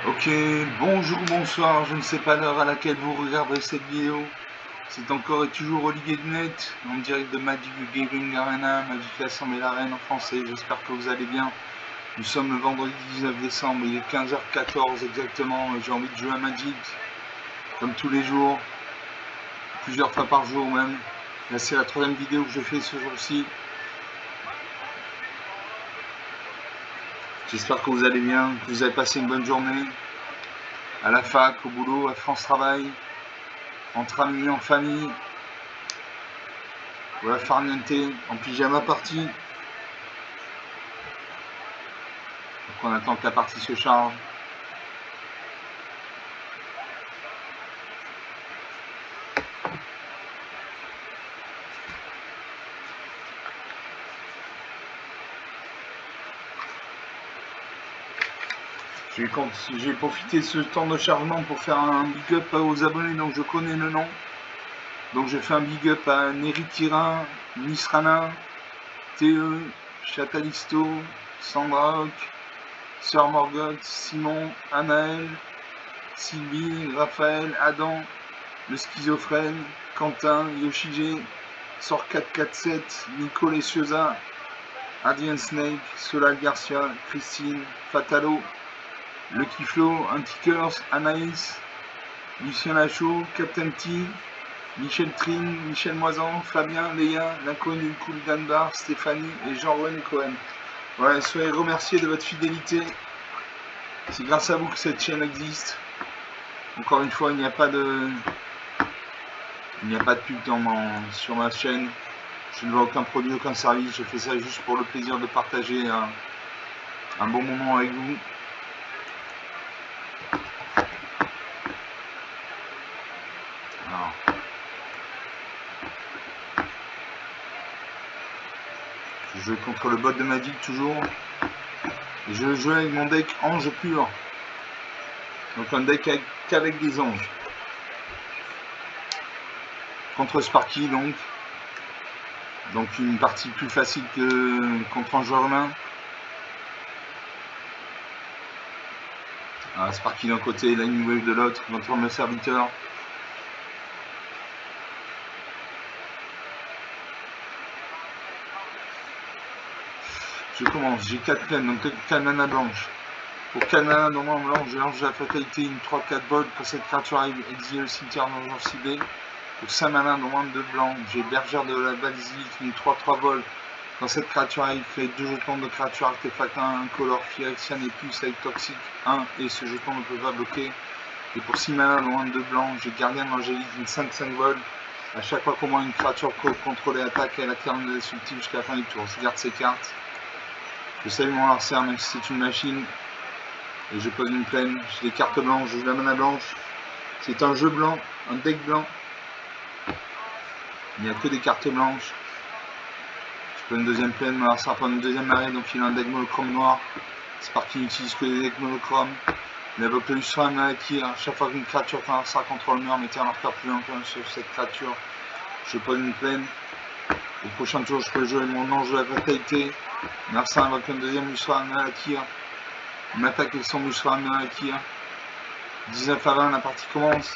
Ok, bonjour, bonsoir, je ne sais pas l'heure à laquelle vous regarderez cette vidéo. C'est encore et toujours Olivier Dunette, en direct de Magic Gaming Arena, Magic Assemblée l'Arène en français, j'espère que vous allez bien. Nous sommes le vendredi 19 décembre, il est 15h14 exactement, j'ai envie de jouer à Magic, comme tous les jours, plusieurs fois par jour même. Là c'est la troisième vidéo que je fais ce jour-ci. J'espère que vous allez bien, que vous avez passé une bonne journée, à la fac, au boulot, à France Travail, entre amis, en famille. Voilà, farniente, en pyjama partie. Donc on attend que la partie se charge. J'ai profité de ce temps de chargement pour faire un big up aux abonnés dont je connais le nom. Donc je fais un big up à Neritirin, Nisrana, TE, Chatalisto, Sandra, Sœur Morgoth, Simon, Anaël, Sylvie, Raphaël, Adam, le schizophrène, Quentin, Yoshige, Sort 447, Nico Lesiosa, Adrien Snake, Solal Garcia, Christine, Fatalo, Lucky Flo, Antiqueurs, Anaïs, Lucien Lachaud, Captain T, Michel Trin, Michel Moisan, Fabien, Léa, l'inconnu, Cool Danbar, Stéphanie et Jean-René Cohen. Ouais, soyez remerciés de votre fidélité. C'est grâce à vous que cette chaîne existe. Encore une fois, il n'y a pas de pub sur ma chaîne. Je ne vois aucun produit, aucun service. Je fais ça juste pour le plaisir de partager un bon moment avec vous. Alors, je joue contre le bot de Magic toujours. Et je joue avec mon deck Ange pur. Donc un deck qu'avec des anges. Contre Sparky donc. Donc une partie plus facile que contre Ange Romain. Ah, Sparky d'un côté, Lightning Wave de l'autre, contre le serviteur. Je commence, j'ai 4 plaines, donc 4 mana blanches. Pour 4 mana normalement blanche, je lance la fatalité, une 3-4 vol. Quand cette créature arrive, exilée au cimetière dans le genre ciblé. Pour 5 mana normalement de blanc, j'ai Bergère de la Basilique, une 3-3 vol. Quand cette créature arrive, crée 2 jetons de créature artefact 1, incolore, Phyrexian et plus avec toxique 1, et ce jeton ne peut pas bloquer. Et pour 6 mana normalement de blanc, j'ai Gardien d'Angélique, une 5-5 vol. À chaque fois qu'au moins une créature contrôlée attaque, elle acquiert une destructive jusqu'à la fin du tour. Je garde ces cartes. Je salue mon Larcer, même si c'est une machine. Et je pose une plaine. J'ai des cartes blanches, je joue la mana blanche. C'est un jeu blanc, un deck blanc. Il n'y a que des cartes blanches. Je pose une deuxième plaine, mon Larcer prend une deuxième marée, donc il a un deck monochrome noir. Sparky n'utilise que des decks monochromes. Il invoque le Lusram à acquire. Chaque fois qu'une créature traverse contre le mur, mettez un marqueur plus long sur cette créature. Je pose une plaine. Au prochain tour, je peux jouer mon ange de la fatalité. Narcin invoque un deuxième Lusram à acquire. Il m'attaque avec son Lusram à acquire. 19 à 20, la partie commence.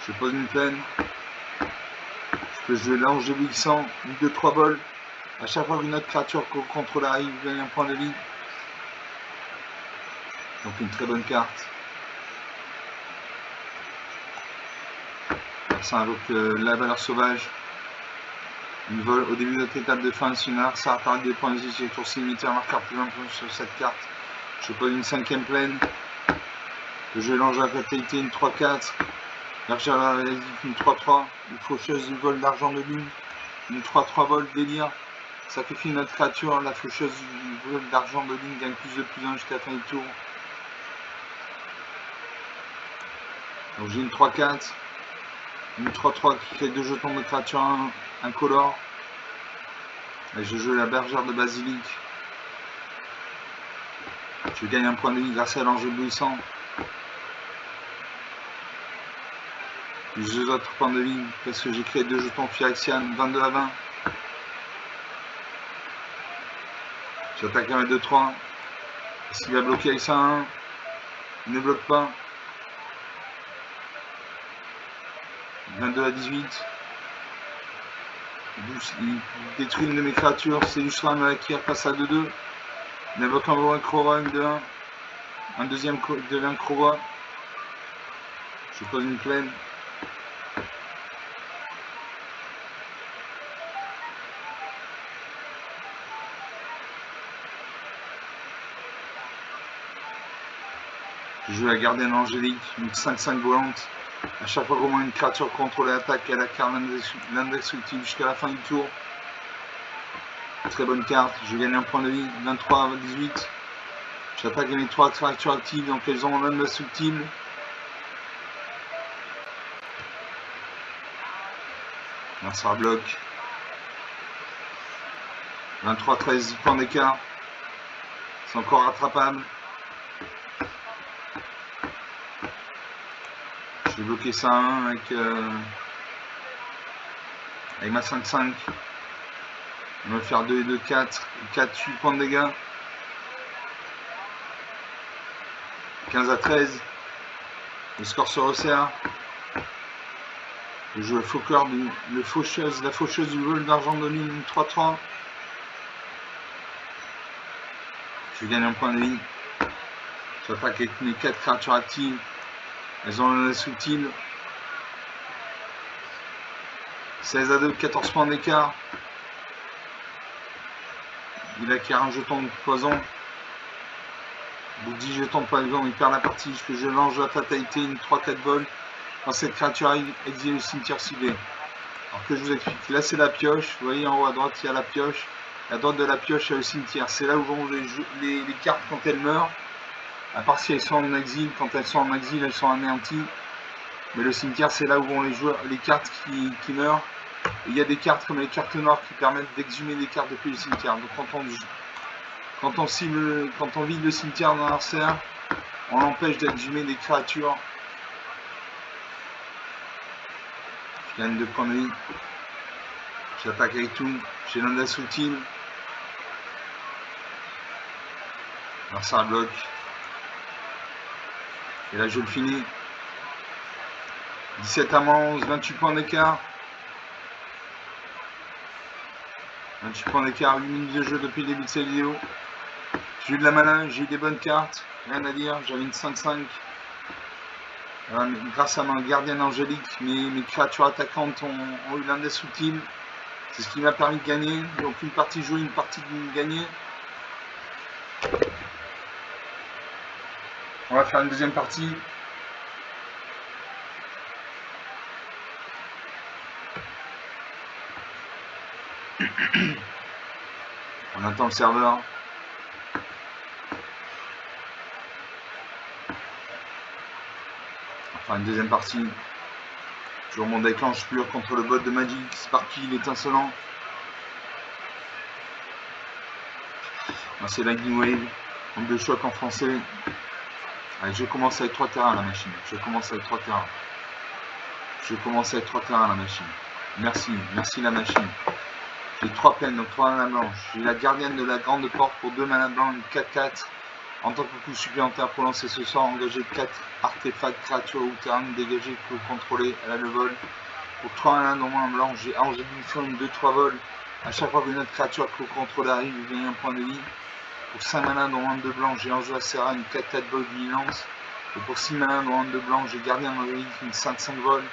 Je pose une plaine. Je peux jouer l'ange de Wixan, une 2-3 bols. À chaque fois qu'une autre créature contrôle arrive, vous gagnez un point de vie. Donc une très bonne carte. Ça invoque la valeur sauvage. Une vol au début de notre étape de fin, si ça apparaît des points de vie, j'ai tour cimetière, marqueur plus 1 sur cette carte. Je pose une 5ème plaine. Je l'ange à la fatalité, une 3-4. Bergère à la une 3-3. Une faucheuse du vol d'argent de lune. Une 3-3 vol délire. Sacrifie notre créature, la faucheuse du vol d'argent de lune gagne plus de plus 1 jusqu'à la fin du tour. Donc j'ai une 3-4. Une 3-3 qui crée 2 jetons de créature incolore. Et je joue la bergère de basilic. Je gagne un point de vie grâce à l'ange éblouissant. Plus 2 autres points de vie parce que j'ai créé 2 jetons Phyrexian, 22 à 20. J'attaque un 2-3. Est-ce qu'il va bloquer avec ça 1? Il ne bloque pas. 22 à 18. Il détruit une de mes créatures. C'est du Shram qui repasse à 2-2. Il invoque un Krova, une de 1. Un deuxième devient Krova. Je pose une plaine. Je joue la gardienne angélique, une 5-5 volante. À chaque fois qu'au moins une créature contrôle l'attaque, elle acquiert l'indestructible jusqu'à la fin du tour. Très bonne carte, je gagne un point de vie, 23 à 18. J'attaque mes 3 créatures actives, donc elles ont l'indestructible. Là, ça bloque. 23-13 points d'écart. C'est encore rattrapable. Je vais bloquer ça à 1 avec ma 5-5. On va faire 2 et 2, 4. 4, 8 points de dégâts. 15 à 13. Le score se resserre. Je joue le faucheur, la faucheuse du vol d'argent de ligne 3-3. Je gagne un point de vie. J'attaque avec mes 4 créatures actives. Elles ont l'indestructible. 16 à 2, 14 points d'écart. Il acquiert un jeton de poison. Au bout de 10 jetons de poison, il perd la partie. Je lance la fatalité, une 3-4 vols. Quand cette créature exile le cimetière ciblé. Alors que je vous explique, là c'est la pioche. Vous voyez en haut à droite, il y a la pioche. À droite de la pioche, il y a le cimetière. C'est là où vont les cartes quand elles meurent. À part si elles sont en exil. Quand elles sont en exil, elles sont anéanties. Mais le cimetière, c'est là où vont les cartes qui meurent. Et il y a des cartes comme les cartes noires qui permettent d'exhumer des cartes depuis le cimetière. Donc quand on vide le cimetière d'un adversaire, on l'empêche d'exhumer des créatures. Je gagne 2 points de vie. J'attaque avec tout. J'ai l'indestructible. Alors ça bloque. Et là je le finis. 17 à 11, 28 points d'écart. 28 points d'écart, 8 minutes de jeu depuis le début de cette vidéo. J'ai eu de la mana, j'ai eu des bonnes cartes. Rien à dire, j'avais une 5-5. Grâce à ma gardienne angélique, mes créatures attaquantes ont eu l'indestructible. C'est ce qui m'a permis de gagner. Donc une partie jouée, une partie gagnée. On va faire une deuxième partie. On attend le serveur. Enfin une deuxième partie. Toujours mon déclenche pur contre le bot de Magic, Sparky, l'étincelant. C'est Lightning Wave, onde de choc en français. Allez, je commence avec 3 terrains la machine. Je commence avec 3 terrains la machine. Merci la machine. J'ai 3 peines, donc 3 mana blanches. J'ai la gardienne de la grande porte pour 2 mana blancs, une 4-4. En tant que coup supplémentaire pour lancer ce sort, engager 4 artefacts, créatures ou terrains dégagés que vous contrôlez. Elle a le vol. Pour 3 mana non moins blanc, j'ai Angélifiant, une 2-3 vols. À chaque fois qu'une autre créature que vous contrôlez arrive, vous gagnez un point de vie. Pour 5 mana non moins 2 blancs, j'ai Ange Serra, une 4-4 vol vigilance. Et pour 6 mana non moins 2 blancs, j'ai Gardien Angélique, une 5-5 vol.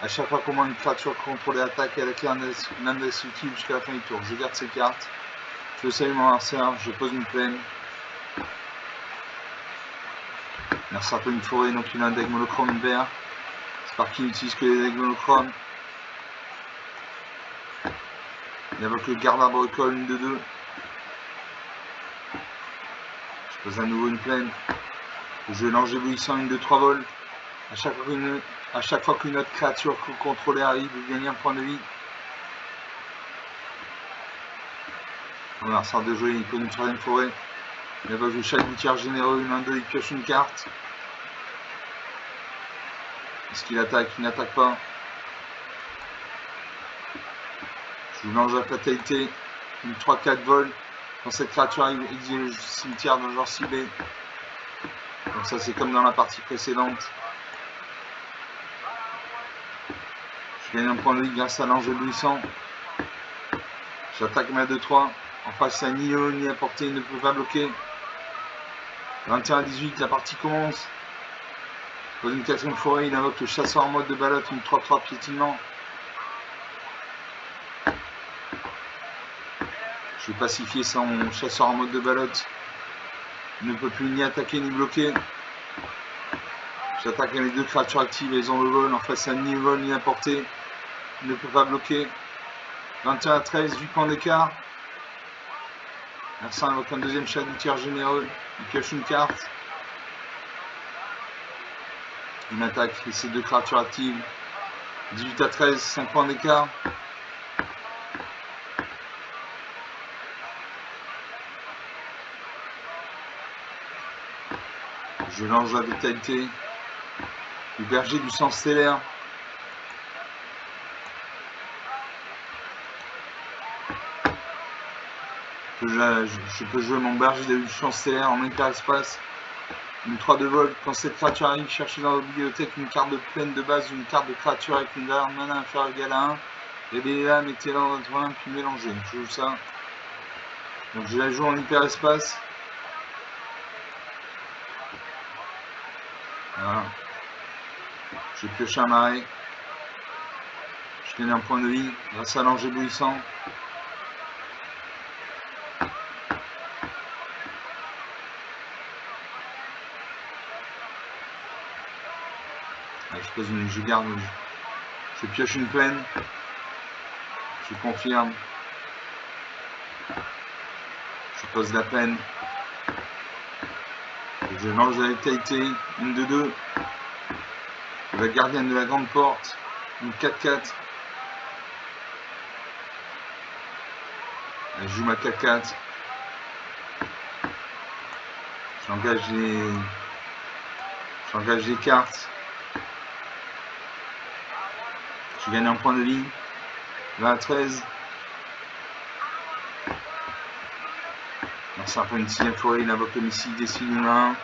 À chaque fois qu'au moins une créature contrôlée attaque, elle acquiert l'indestructible jusqu'à la fin du tour. Je garde ces cartes. Je salue mon adversaire, je pose une plaine. Merci à une forêt, donc il a un deck monochrome vert. Sparky n'utilise que les decks monochromes. Il invoque le garde arbore-école, une de 2. Je pose à nouveau une plaine. Je lance éblouissant, une de 3 vols. À chaque fois qu'une autre créature que vous contrôlez arrive, vous gagnez un point de vie. On a sort de jouer, il pose une troisième forêt. Il invoque le chat gouttière généreux, une 1-2, il pioche une carte. Est-ce qu'il attaque? Il n'attaque pas. Je vous lance la fatalité, une 3-4 vol. Quand cette créature exile le cimetière dans le genre ciblé. Donc Donc ça c'est comme dans la partie précédente. Je gagne un point de vie grâce à l'ange éblouissant. J'attaque ma 2-3. En face, à ni haut ni à portée, il ne peut pas bloquer. 21 à 18, la partie commence. Dans une quatrième forêt, il invoque le chasseur en mode de balotte, une 3-3 piétinement. Je vais pacifier son chasseur en mode de balotte. Il ne peut plus ni attaquer ni bloquer. J'attaque les deux créatures actives, elles ont le vol. En face, à ni vol ni à portée. Il ne peut pas bloquer. 21 à 13, 8 points d'écart. Merci invoque un deuxième chat du tir généreux. Il pioche une carte. Il attaque ces deux créatures actives. 18 à 13, 5 points d'écart. Je lance la vitalité. Le berger du sang stellaire. Je peux jouer mon berger du champ stellaire en interespace. Une 3 de vol. Quand cette créature arrive, cherchez dans votre bibliothèque une carte de pleine de base ou une carte de créature avec une valeur de mana inférieure égale à 1. Révélez-la, mettez-la dans votre main, puis mélangez. Je joue ça. Donc je la joue en hyperespace. Voilà. J'ai pioché un marais. Je gagne un point de vie grâce à l'ange éblouissant. Je garde. Je pioche une plaine. Je confirme. Je pose la peine. Je lance la vitalité. Une de 2. La gardienne de la grande porte. Une 4-4. Je joue ma 4-4. J'engage les cartes. Je gagne un point de vie. 20 à 13. Merci pour une 6ème forêt. Il invoque le missile des signes humains.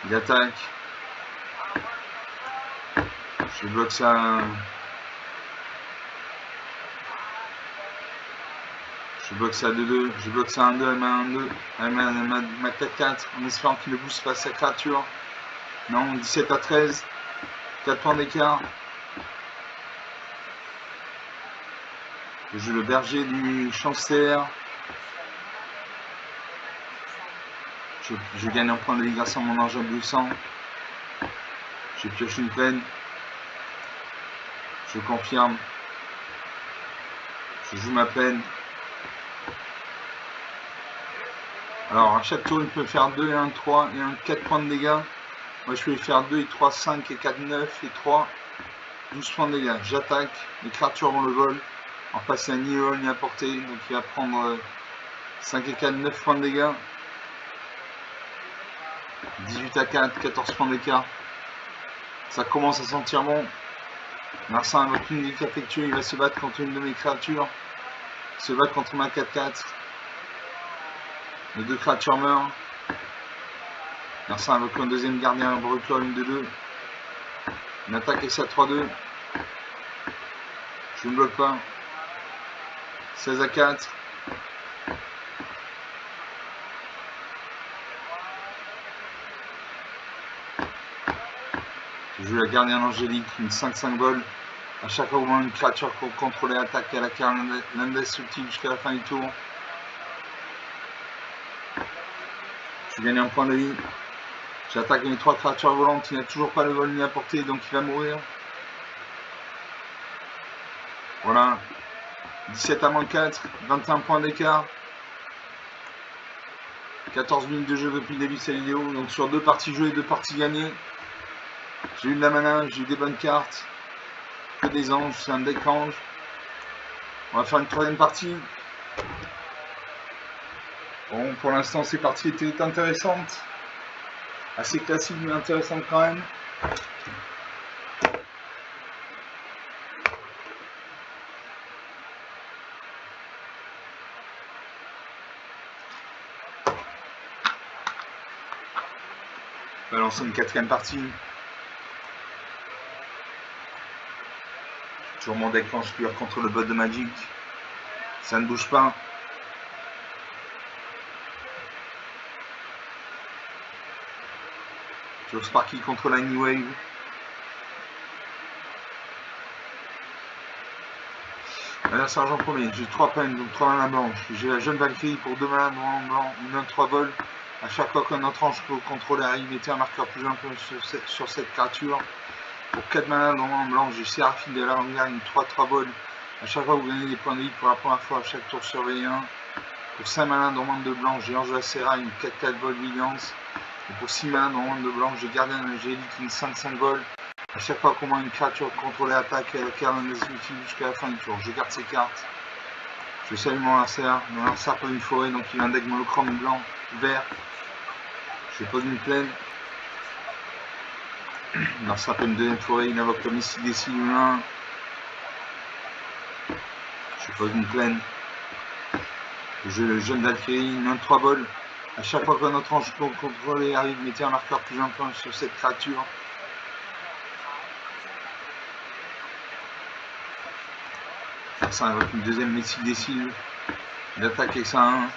Il attaque. Je bloque ça. Je bloque ça 2-2. Je bloque ça 1-2. Elle met 1-2. Elle met ma 4-4 en espérant qu'il ne booste pas sa créature. Non, 17 à 13. 4 points d'écart. Je joue le berger du champ stellaire. Je gagne un point de vie grâce à mon ange éblouissant. Je pioche une plaine. Je confirme. Je joue ma plaine. Alors à chaque tour il peut faire 2 et 1, 3 et 1, 4 points de dégâts. Moi je peux faire 2 et 3, 5 et 4, 9 et 3, 12 points de dégâts. J'attaque, les créatures ont le vol. En face il n'y a ni vol ni à portée, donc il va prendre 5 et 4, 9 points de dégâts. 18 à 4, 14 points d'écart. Ça commence à sentir bon. Marcin invoque une unique affectueux, il va se battre contre une de mes créatures. Il se bat contre ma 4-4. Les deux créatures meurent. Marcin invoque un deuxième gardien, brûle-toi une de 2. Une attaque et ça 3-2. Je ne bloque pas. 16 à 4. Je joue la gardienne angélique, une 5-5 vol. À chaque fois où une créature contrôlée attaque, elle acquiert l'indestructible jusqu'à la fin du tour. Je gagne un point de vie. J'attaque mes 3 créatures volantes. Il n'a toujours pas le vol ni à portée, donc il va mourir. Voilà. 17 à moins 4, 21 points d'écart. 14 minutes de jeu depuis le début de cette vidéo. Donc sur 2 parties jouées, 2 parties gagnées. J'ai eu de la mana, j'ai eu des bonnes cartes. Que des anges, c'est un deck ange. On va faire une 3ème partie. Bon, pour l'instant, ces parties étaient intéressantes. Assez classiques, mais intéressantes quand même. On va lancer une quatrième partie. Toujours mon deck Planche-Cuir contre le bot de Magic. Ça ne bouge pas. Toujours Sparky contre la New Wave. Alors Sergent premier, j'ai 3 peines, donc 3 manas blanches. J'ai la jeune Valkyrie pour 2 manas blancs, une 3 vol. À chaque fois qu'un autre ange peut contrôler arrive, mettez un marqueur plus un peu sur cette créature. Pour 4 manas blancs, j'ai Séraphine de l'avant-garde, une 3 vol. À chaque fois vous gagnez des points de vie pour la première fois à chaque tour surveillé 1. Pour 5 manas de blanc, j'ai Ange Serra, une 4 vol Williams. Et pour 6 manas de blanc, j'ai Gardien Angélique, une 5 vol. À chaque fois qu'on voit une créature contrôlée attaque, elle carte un utile jusqu'à la fin du tour. Je garde ces cartes. Je salue mon lanceur. Mon lanceur peut une forêt, donc il a un deck monochrome blanc, vert. Je pose une plaine. Mon lanceur peut une deuxième forêt, il invoque le missile des cibles 1. Je pose une plaine. Je jeune Valkyrie, une 3 vol. À chaque fois qu'un autre ange contrôlé arrive, mettez un marqueur plus un point sur cette créature. Ça invoque une deuxième missile des cibles. Il attaque avec ça 1.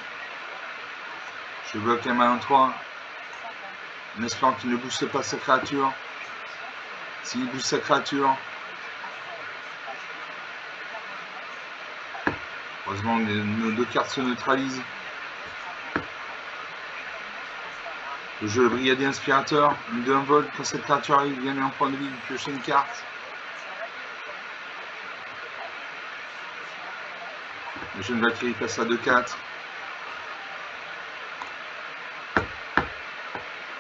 Je bloque la main en 3. En espérant qu'il ne booste pas sa créature. S'il booste sa créature, heureusement nos 2 cartes se neutralisent. Je joue le brigadier inspirateur, une 2-1 vol. Quand cette créature arrive, il gagne un point de vie, piocher une carte. Le jeune Valkyrie passe à 2-4.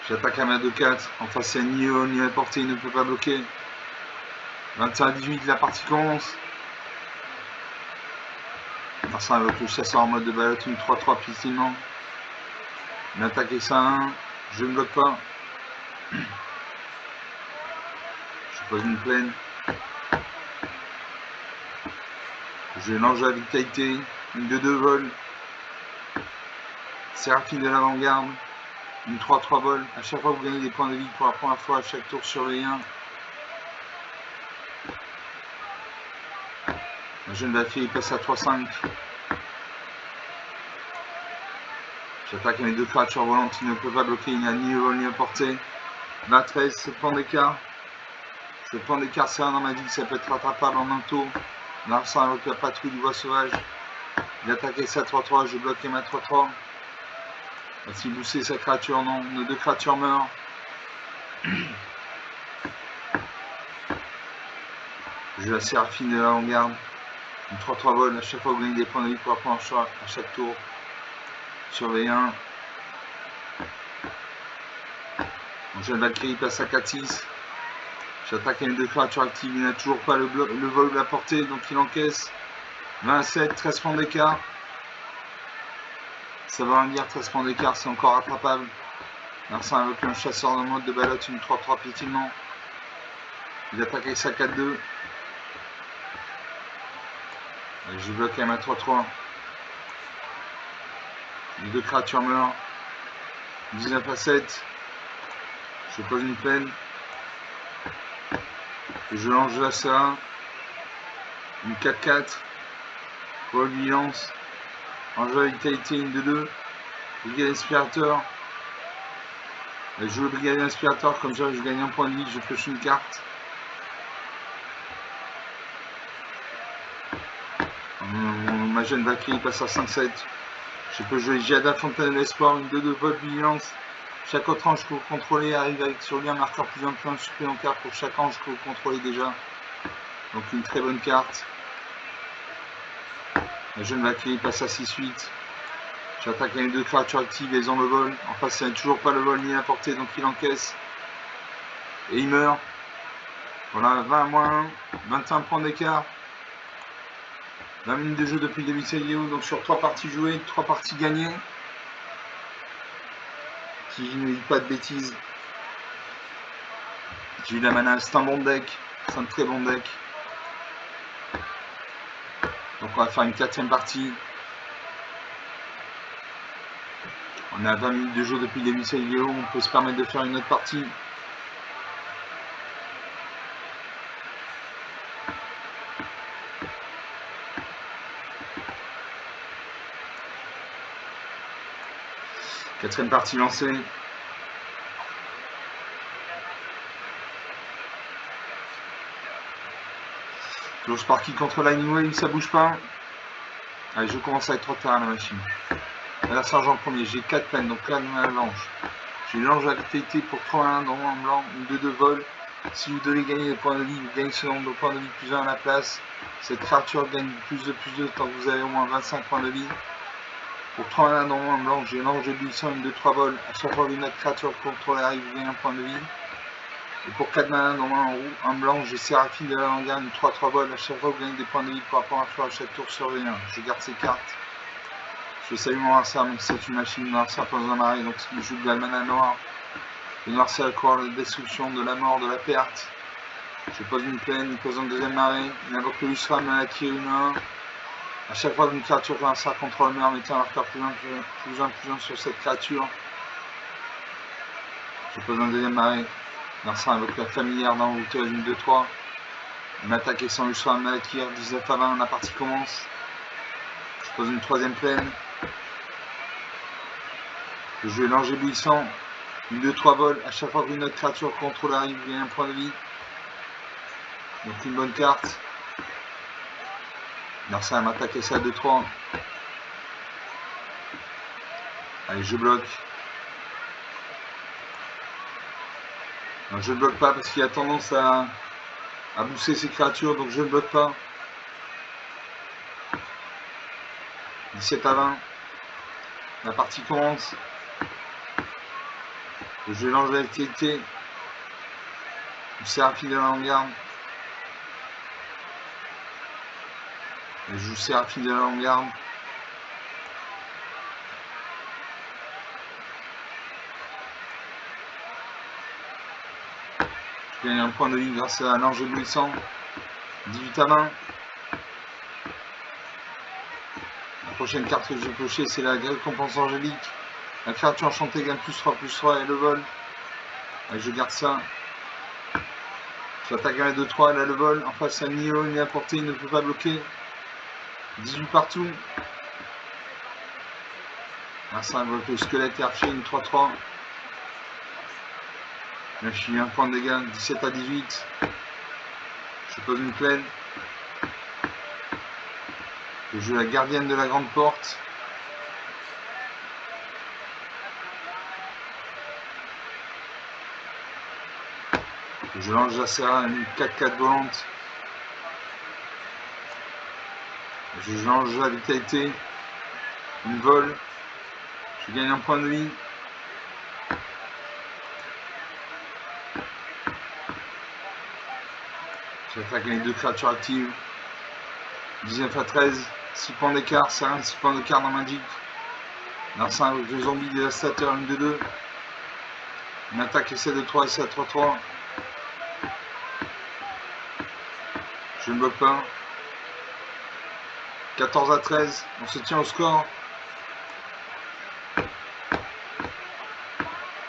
J'attaque à ma 2-4. En face, il y a Nio, ni à portée, il ne peut pas bloquer. 25 à 18, la partie commence. Ça avec le chasseur en mode de ballotte, une 3-3 piétinement. Une attaque et ça 1. Je ne bloque pas. Je pose une plaine. Je lance la vitalité. Une 2-2 vol. Séraphine de l'avant-garde. Une 3-3 vol. À chaque fois, vous gagnez des points de vie pour la première fois à chaque tour surveillé 1. La jeune Valkyrie passe à 3-5. J'attaque mes 2 créatures volantes, il ne peut pas bloquer, il n'y a ni vol ni à portée. 13, ce plan d'écart. Ce plan d'écart, c'est un dans ma vie, ça peut être rattrapable en un tour. Larsen avec la patrouille du bois sauvage. Il attaque avec sa 3-3, je bloque ma 3-3. Va-t-il booster sa créature? Non, nos 2 créatures meurent. Je la Séraphine de l'avant-garde. Une 3-3 vol, à chaque fois vous gagnez des points de vie pour apprendre à chaque tour. Surveille 1. Mon jeune Valkyrie passe à 4-6. J'attaque avec 2 créatures actives, il n'a toujours pas le vol de la portée, donc il encaisse. 27, 13 points d'écart. Ça va dire 13 points d'écart, c'est encore rattrapable. Larsen avec un chasseur en mode de ballotte, une 3-3 piétinement. Il attaque avec sa 4-2. Je bloque à ma 3-3. Les 2 créatures meurent. 19 à 7. Je pose une plaine. Je lance la CA. Une 4-4. Vol Vigilance. Enjeu vitalité, une 2-2. Brigadier inspirateur. Je joue le brigadier inspirateur, comme ça je gagne un point de vie, je pioche une carte. Ma jeune Valkyrie passe à 5-7. Je peux jouer Giada Fontaine de l'Espoir, une 2-2 vol Vigilance. Chaque autre ange que vous contrôlez arrive avec sur lui un marqueur plus un point supplémentaire pour chaque ange que vous contrôlez déjà. Donc une très bonne carte. La jeune Valkyrie passe à 6-8. J'attaque les 2 créatures actives, elles ont le vol. En face, il n'y a toujours pas le vol ni la portée, donc il encaisse. Et il meurt. Voilà, 20 moins 1, 21 points d'écart. 20 minutes de jeu depuis le début de cette vidéo, donc sur 3 parties jouées, 3 parties gagnées. Si je ne dis pas de bêtises. J'ai eu la mana, c'est un bon deck. C'est un très bon deck. Donc on va faire une 4ème partie. On On a 20 minutes de jeu depuis le début de cette vidéo, on peut se permettre de faire une autre partie. Quatrième partie lancée. Toujours Sparky contre Lightning Wave, ça bouge pas. Allez, je commence à être trop tard à la machine. La sergent premier, j'ai 4 peines, donc là on a l'ange. J'ai l'ange à vitalité pour 3-1 dans en blanc, une 2 de vol. Si vous devez gagner des points de vie, vous gagnez ce nombre de points de vie plus 1 à la place. Cette créature gagne plus de tant que vous avez au moins 25 points de vie. Pour 3-1 dans en blanc, j'ai l'ange éblouissant, une 2-3 vol. À chaque fois qu'une autre créature contrôlée arrive, vous gagnez un point de vie. Et pour 4 malins dans en blanc, j'ai Séraphine de la Langarde, une 3-3 vol. À chaque fois, vous gagnez des points de vie par rapport à choix à chaque tour sur rien. Je garde ces cartes. Je salue mon Noircer, mais c'est une machine. Noircer pose un marée, donc il joue de la mana noire. Le Noircer court la destruction, de la mort, de la perte. Je pose une plaine, il pose une deuxième marée. Il invoque le Lusram, à qui une 1. À chaque fois qu'une créature Noircer contrôle le mur, mettez un marqueur plus 1 sur cette créature. Je pose un deuxième marée. Noircer invoque la familière dans l'auteur d'une 2-3. Une attaque et sans Lusram, à qui 19 à 20, la partie commence. Je pose une troisième plaine. Je joue l'ange éblouissant, une 2-3 vol, à chaque fois qu'une autre créature contrôle arrive, il y a un point de vie. Donc une bonne carte. Narcin va m'attaquer ça à 2-3. Allez, je bloque. Non, je ne bloque pas parce qu'il a tendance à booster ses créatures, donc je ne bloque pas. 17 à 20. La partie commence. Je lance l'activité. Du Séraphine de la Langarde. Je joue Séraphine de la Langarde. Je gagne un point de vie grâce à l'ange éblouissant. 18 à 20. La prochaine carte que je vais piocher, c'est la récompense angélique. La créature enchantée gagne +3/+3 et le vol. Allez, je garde ça. J'attaque à la 2-3, elle a le vol. En face, ni haut ni à portée, il ne peut pas bloquer. 18 partout. Un 5 bloque le squelette et archer, une 3-3. Là, je suis un point de dégâts, 17 à 18. Je pose une plaine. Je joue la gardienne de la grande porte. Je lance Jacera, une 4-4 volante. Je lance la vitalité. Une vol. Je gagne un point de vie. J'attaque les deux créatures actives. 19 à 13. 6 points d'écart. C'est rien, 6 points d'écart dans Magic. Narcin avec le zombie dévastateur, une de 2. Une attaque essai de 3, essai à 3-3. Je ne bloque pas. 14 à 13. On se tient au score.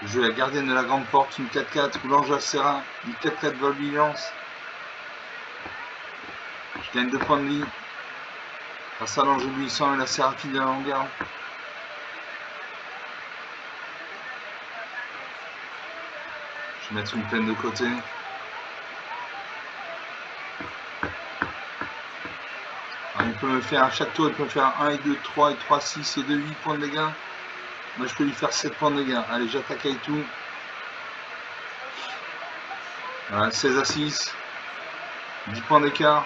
Je joue la gardienne de la grande porte, une 4-4. Ou l'ange Acera, une 4-4 vol vigilance. Je gagne 2 points de vie. Grâce à l'ange éblouissant et la Séraphine de la Langarde. Je vais mettre une plaine de côté. Alors, il peut me faire à chaque tour, il peut me faire 1 et 2, 3 et 3, 6 et 2, 8 points de dégâts. Moi je peux lui faire 7 points de dégâts. Allez, j'attaque avec tout. Voilà, 16 à 6. 10 points d'écart.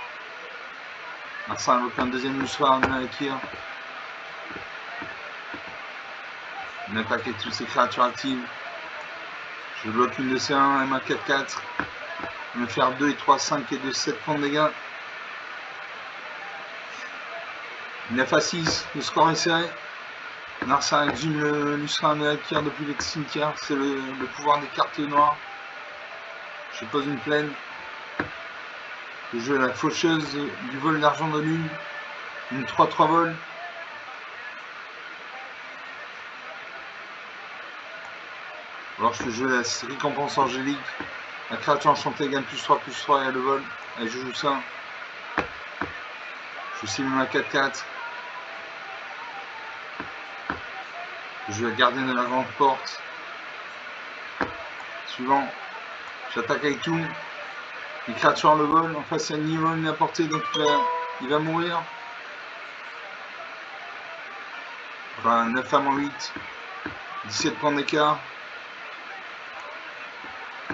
Ça invoque un deuxième Lusram avec Kir. Une attaque avec toutes ces créatures actives. Je bloque une de ces 1, M1 4-4. Je vais me faire 2 et 3, 5 et 2, 7 points de dégâts. 9 à 6, le score est serré. Narcin exhume le Lusram de Kir depuis le cimetière. C'est le pouvoir des cartes noires. Je pose une plaine. Je joue la faucheuse du vol d'argent de lune. Une 3-3 vol. Alors je te joue la récompense angélique. La créature enchantée gagne +3/+3 et le vol. Allez, je joue ça. Je simule à 4/4. Je joue la gardienne de la grande porte. Suivant. J'attaque avec tout. Les créatures le vol. En face, il y a Nimon à portée, donc il va mourir. Enfin, 9 à -8. 17 points d'écart.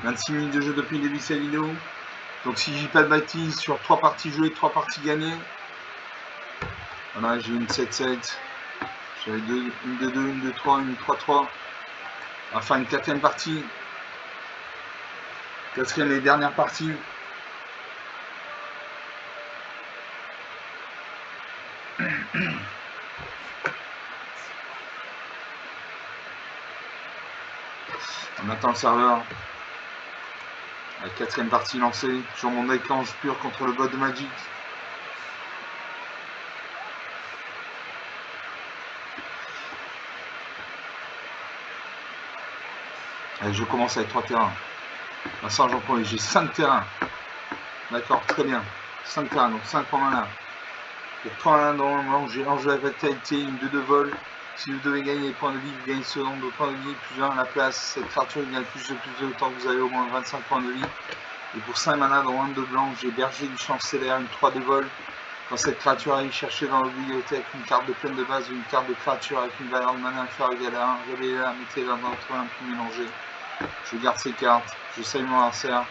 26 minutes de jeu depuis le début de cette vidéo. Donc si j'ai pas de bêtises, sur 3 parties jouées, 3 parties gagnées. Voilà, j'ai une 7-7. J'avais une 2-2, une 2-3, une 3-3. Enfin, une 4e partie. 4e et dernière partie. On attend le serveur. La 4e partie lancée. Sur mon échange pur contre le bot de Magic. Allez, je commence avec 3 terrains. Vincent, j'en prends, j'ai 5 terrains. D'accord, très bien. 5 terrains, donc 5 points là. Pour 3 1 dans le moment, j'ai l'enjeu de la fatalité, une 2 de vol. Si vous devez gagner des points de vie, vous gagnez ce nombre de points de vie, plus 1 à la place. Cette créature gagne plus de temps que vous avez au moins 25 points de vie. Et pour 5 mana dans 22 blanc, j'ai berger du champ stellaire, une 3 de vol. Quand cette créature arrive chercher dans la bibliothèque une carte de pleine de base ou une carte de créature avec une valeur de mana inférieure égale à 1, relayez-la, mettez-la dans votre main puis mélangez. Je garde ces cartes, je salue mon adversaire.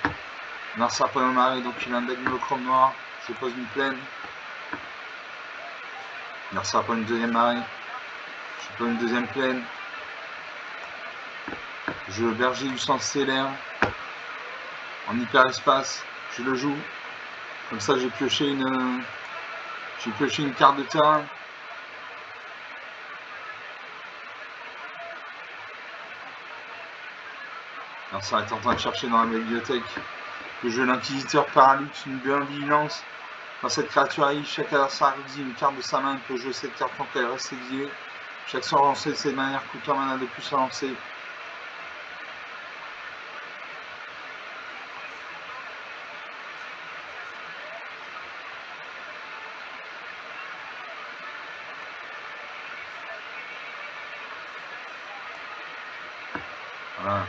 L'adversaire prend le marée, donc il a un deck monochrome noir. Je pose une plaine. L'adversaire prend une deuxième marée. Je pose une deuxième plaine. Je berger du sang stellaire. En hyperespace, je le joue. Comme ça, j'ai pioché une carte de terrain. Alors ça est en train de chercher dans la bibliothèque le jeu l'inquisiteur paralyxe, une vigilance. Quand cette créature arrive, chaque adversaire exile une carte de sa main, il peut jouer cette carte tant qu'elle reste exilée. Chaque sort lancé de cette manière coûte un mana de plus à lancer. Voilà.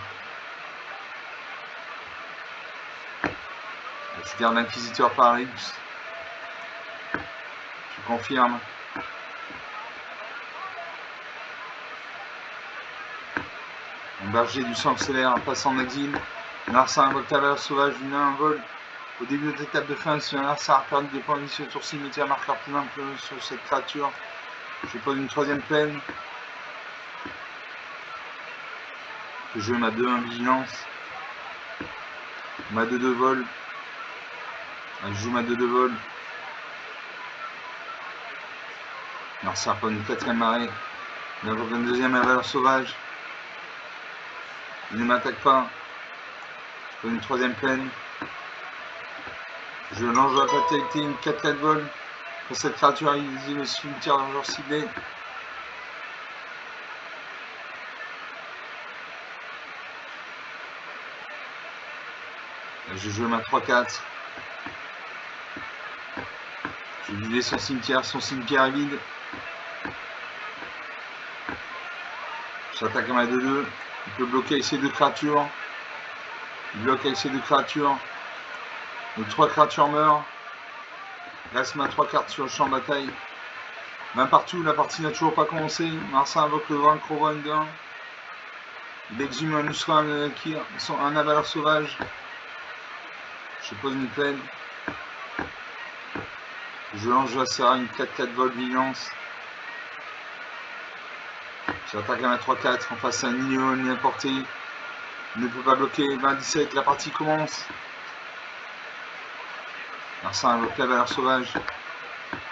Je garde l'inquisiteur paralyxe. Je confirme. Un berger du sang stellaire passe en exil. Un adversaire invoque la valeur sauvage d'une 1 vol. Au début de l'étape de fin, si un adversaire a perdu des points de vie sur le tour-ci, mettez un marqueur plus ample sur cette créature. Je pose une 3e plaine. Je joue ma 2-1 vigilance. Ma 2-2 vol. Je joue ma 2-2 vol. Alors ça prend une 4e marée. Il invoque une 2e valeur sauvage. Il ne m'attaque pas. Je prends une 3e plaine. Je lance la fatalité, une 4-4 vol. Quand cette créature a utilisé le cimetière d'un genre ciblé. Je joue ma 3-4. Je vais vider son cimetière est vide. J'attaque à ma 2-2. Il peut bloquer avec ces 2 créatures. Il bloque avec ces 2 créatures. Donc 3 créatures meurent. Reste ma 3 cartes sur le champ de bataille. Main partout, la partie n'a toujours pas commencé. Marcin invoque le vent, Crowone de 1. Il exhume un Lusra, un avaleur sauvage. Je pose une plaine. Je lance la Serra, une 4-4 vol vigilance. J'attaque à ma 3-4 en face à un Ninion à portée. Il ne peut pas bloquer. 20-17, la partie commence. Marcin invoque la valeur sauvage.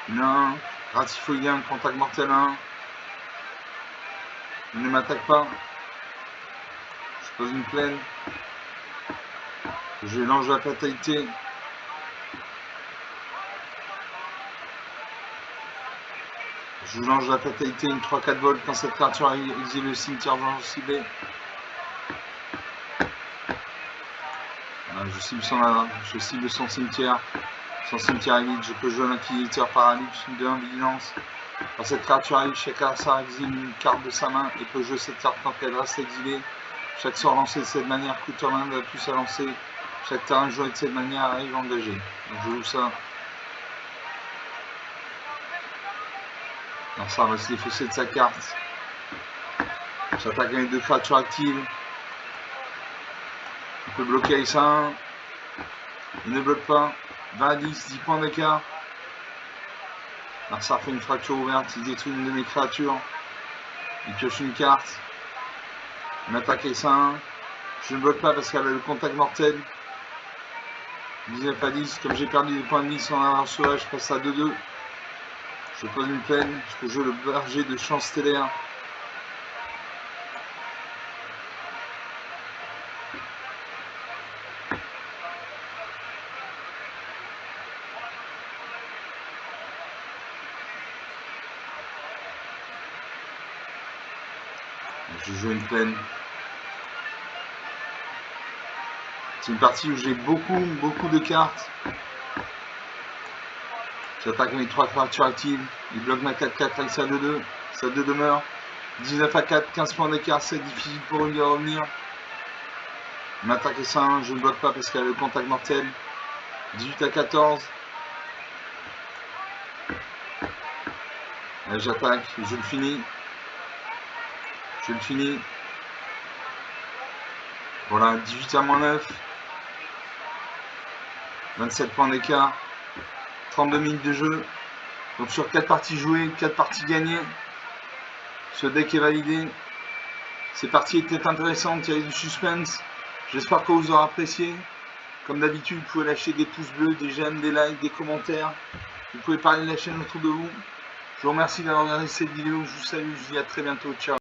Une 1. Ratifoïdien, contact mortel 1. Il ne m'attaque pas. Je pose une plaine. Je lance la fatalité. Je lance la fatalité, une 3-4 volts quand cette créature exile le cimetière ciblé. Je cible son cimetière. Son cimetière est vide. Je peux jouer un inquisiteur paralypse de 1 vigilance. Quand cette créature arrive, chaque adversaire exile une carte de sa main et peut jouer cette carte tant qu'elle reste exilée. Chaque sort lancé de cette manière coûte 1 de plus à lancer. Chaque terrain joué de cette manière arrive engagé. Donc je joue ça. Alors ça va se défausser de sa carte. J'attaque avec 2 créatures actives. Il peut bloquer avec ça 1. Il ne bloque pas. 20 à 10, 10 points d'écart. Alors ça fait une fracture ouverte, il détruit une de mes créatures. Il pioche une carte. Il m'attaque avec ça 1. Je ne bloque pas parce qu'elle a le contact mortel. 19 à 10, comme j'ai perdu des points de vie sans avoir sauvage, je passe à 2-2. Je pose une plaine, je peux jouer le berger de champ stellaire. Je joue une plaine. C'est une partie où j'ai beaucoup de cartes. J'attaque mes 3 créatures actives. Il bloque ma 4-4 avec sa 2-2. Sa 2 demeure. 19 à 4, 15 points d'écart, c'est difficile pour lui de revenir. Il m'attaque et ça 1, je ne bloque pas parce qu'elle a le contact mortel. 18 à 14. Là j'attaque, je le finis. Je le finis. Voilà, 18 à moins 9. 27 points d'écart. 32 minutes de jeu. Donc sur 4 parties jouées, 4 parties gagnées. Ce deck est validé. Ces parties étaient intéressantes, il y avait du suspense. J'espère que vous aurez apprécié. Comme d'habitude, vous pouvez lâcher des pouces bleus, des j'aime, des likes, des commentaires. Vous pouvez parler de la chaîne autour de vous. Je vous remercie d'avoir regardé cette vidéo. Je vous salue, je vous dis à très bientôt. Ciao.